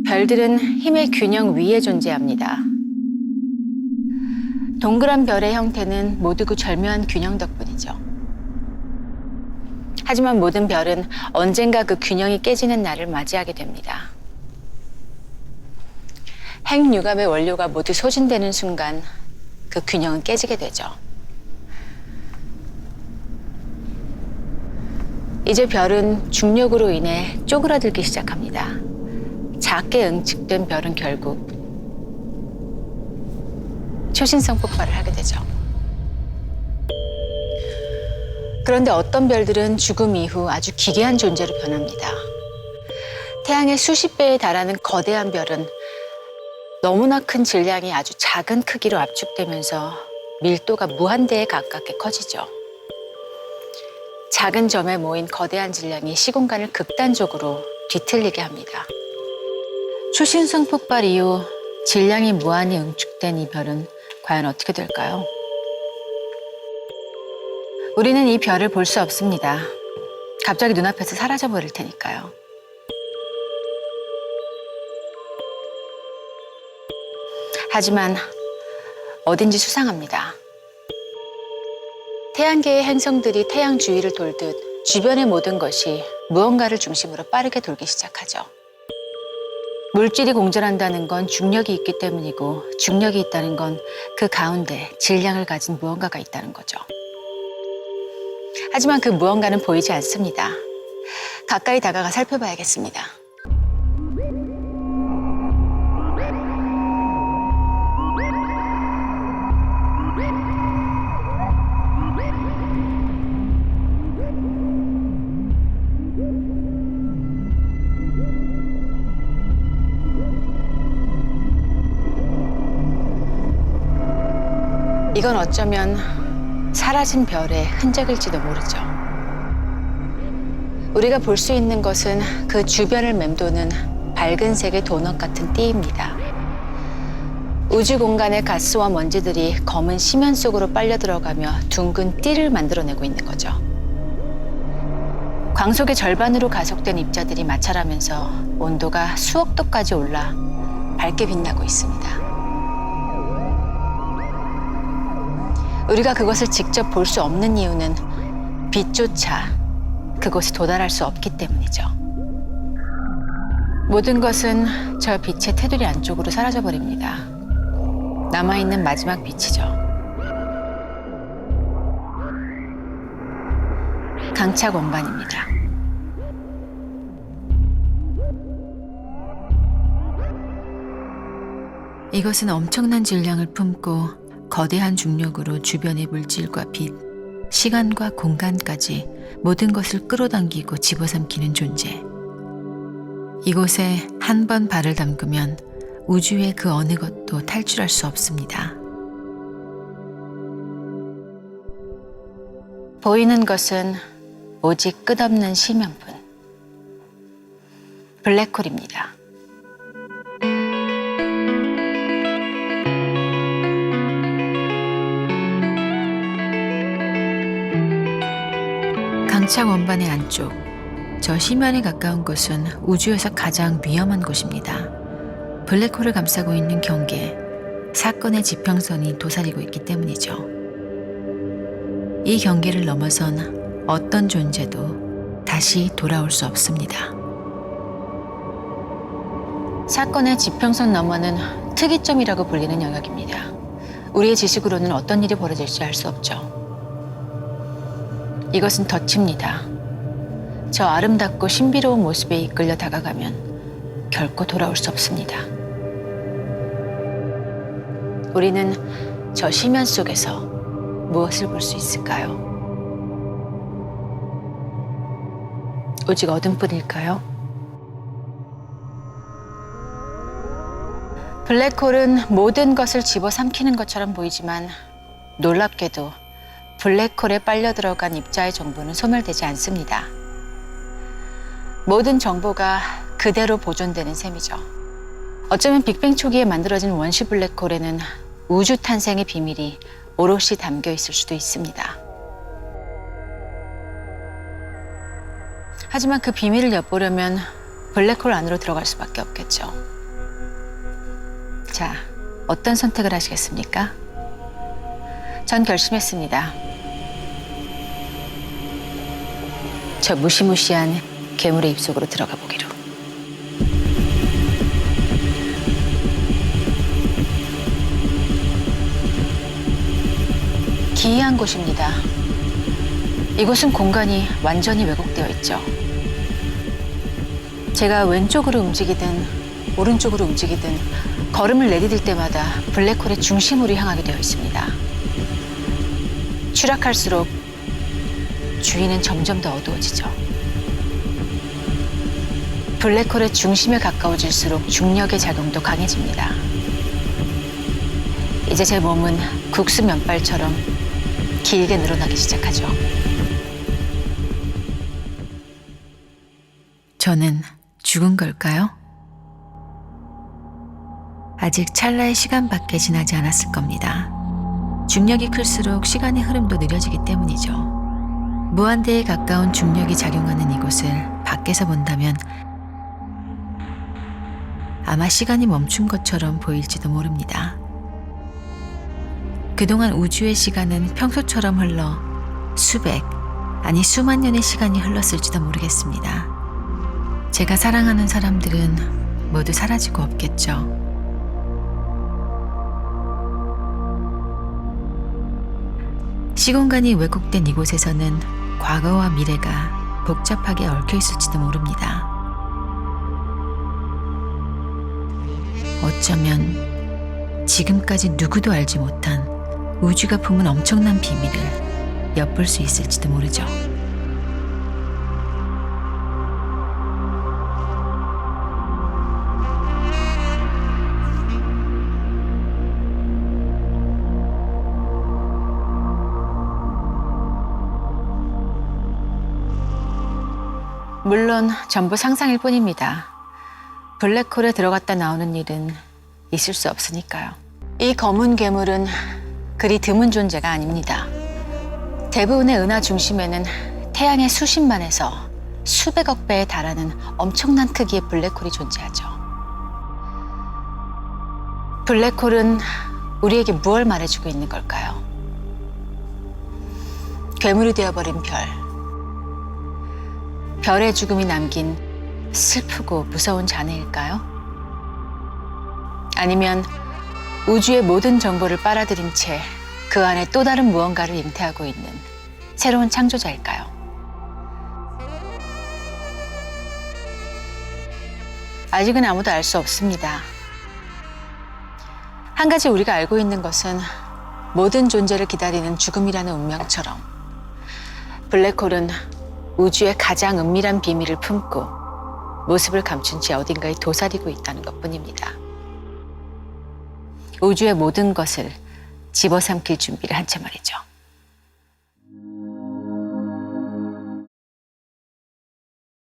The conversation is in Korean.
별들은 힘의 균형 위에 존재합니다. 동그란 별의 형태는 모두 그 절묘한 균형 덕분이죠. 하지만 모든 별은 언젠가 그 균형이 깨지는 날을 맞이하게 됩니다. 핵융합의 원료가 모두 소진되는 순간 그 균형은 깨지게 되죠. 이제 별은 중력으로 인해 쪼그라들기 시작합니다. 작게 응축된 별은 결국 초신성 폭발을 하게 되죠. 그런데 어떤 별들은 죽음 이후 아주 기괴한 존재로 변합니다. 태양의 수십 배에 달하는 거대한 별은 너무나 큰 질량이 아주 작은 크기로 압축되면서 밀도가 무한대에 가깝게 커지죠. 작은 점에 모인 거대한 질량이 시공간을 극단적으로 뒤틀리게 합니다. 초신성 폭발 이후 질량이 무한히 응축된 이 별은 과연 어떻게 될까요? 우리는 이 별을 볼 수 없습니다. 갑자기 눈앞에서 사라져버릴 테니까요. 하지만 어딘지 수상합니다. 태양계의 행성들이 태양 주위를 돌듯 주변의 모든 것이 무언가를 중심으로 빠르게 돌기 시작하죠. 물질이 공전한다는 건 중력이 있기 때문이고, 중력이 있다는 건 그 가운데 질량을 가진 무언가가 있다는 거죠. 하지만 그 무언가는 보이지 않습니다. 가까이 다가가 살펴봐야겠습니다. 이건 어쩌면 사라진 별의 흔적일지도 모르죠. 우리가 볼 수 있는 것은 그 주변을 맴도는 밝은 색의 도넛 같은 띠입니다. 우주 공간의 가스와 먼지들이 검은 심연 속으로 빨려 들어가며 둥근 띠를 만들어내고 있는 거죠. 광속의 절반으로 가속된 입자들이 마찰하면서 온도가 수억 도까지 올라 밝게 빛나고 있습니다. 우리가 그것을 직접 볼 수 없는 이유는 빛조차 그곳에 도달할 수 없기 때문이죠. 모든 것은 저 빛의 테두리 안쪽으로 사라져버립니다. 남아있는 마지막 빛이죠. 강착 원반입니다. 이것은 엄청난 질량을 품고 거대한 중력으로 주변의 물질과 빛, 시간과 공간까지 모든 것을 끌어당기고 집어삼키는 존재. 이곳에 한 번 발을 담그면 우주의 그 어느 것도 탈출할 수 없습니다. 보이는 것은 오직 끝없는 심연분. 블랙홀입니다. 강착 원반의 안쪽, 저 심연에 가까운 곳은 우주에서 가장 위험한 곳입니다. 블랙홀을 감싸고 있는 경계, 사건의 지평선이 도사리고 있기 때문이죠. 이 경계를 넘어선 어떤 존재도 다시 돌아올 수 없습니다. 사건의 지평선 너머는 특이점이라고 불리는 영역입니다. 우리의 지식으로는 어떤 일이 벌어질지 알 수 없죠. 이것은 덫입니다. 저 아름답고 신비로운 모습에 이끌려 다가가면 결코 돌아올 수 없습니다. 우리는 저 심연 속에서 무엇을 볼 수 있을까요? 오직 어둠뿐일까요? 블랙홀은 모든 것을 집어삼키는 것처럼 보이지만 놀랍게도 블랙홀에 빨려 들어간 입자의 정보는 소멸되지 않습니다. 모든 정보가 그대로 보존되는 셈이죠. 어쩌면 빅뱅 초기에 만들어진 원시 블랙홀에는 우주 탄생의 비밀이 오롯이 담겨 있을 수도 있습니다. 하지만 그 비밀을 엿보려면 블랙홀 안으로 들어갈 수밖에 없겠죠. 자, 어떤 선택을 하시겠습니까? 전 결심했습니다. 저 무시무시한 괴물의 입속으로 들어가 보기로. 기이한 곳입니다. 이곳은 공간이 완전히 왜곡되어 있죠. 제가 왼쪽으로 움직이든 오른쪽으로 움직이든 걸음을 내디딜 때마다 블랙홀의 중심으로 향하게 되어 있습니다. 추락할수록 주위는 점점 더 어두워지죠. 블랙홀의 중심에 가까워질수록 중력의 작용도 강해집니다. 이제 제 몸은 국수 면발처럼 길게 늘어나기 시작하죠. 저는 죽은 걸까요? 아직 찰나의 시간밖에 지나지 않았을 겁니다. 중력이 클수록 시간의 흐름도 느려지기 때문이죠. 무한대에 가까운 중력이 작용하는 이곳을 밖에서 본다면 아마 시간이 멈춘 것처럼 보일지도 모릅니다. 그동안 우주의 시간은 평소처럼 흘러 수백, 아니 수만 년의 시간이 흘렀을지도 모르겠습니다. 제가 사랑하는 사람들은 모두 사라지고 없겠죠. 시공간이 왜곡된 이곳에서는 과거와 미래가 복잡하게 얽혀 있을지도 모릅니다. 어쩌면 지금까지 누구도 알지 못한 우주가 품은 엄청난 비밀을 엿볼 수 있을지도 모르죠. 물론 전부 상상일 뿐입니다. 블랙홀에 들어갔다 나오는 일은 있을 수 없으니까요. 이 검은 괴물은 그리 드문 존재가 아닙니다. 대부분의 은하 중심에는 태양의 수십만에서 수백억 배에 달하는 엄청난 크기의 블랙홀이 존재하죠. 블랙홀은 우리에게 무엇을 말해주고 있는 걸까요? 괴물이 되어버린 별. 별의 죽음이 남긴 슬프고 무서운 잔해일까요? 아니면 우주의 모든 정보를 빨아들인 채 그 안에 또 다른 무언가를 잉태하고 있는 새로운 창조자일까요? 아직은 아무도 알 수 없습니다. 한 가지 우리가 알고 있는 것은 모든 존재를 기다리는 죽음이라는 운명처럼 블랙홀은 우주의 가장 은밀한 비밀을 품고 모습을 감춘 채 어딘가에 도사리고 있다는 것뿐입니다. 우주의 모든 것을 집어삼킬 준비를 한 채 말이죠.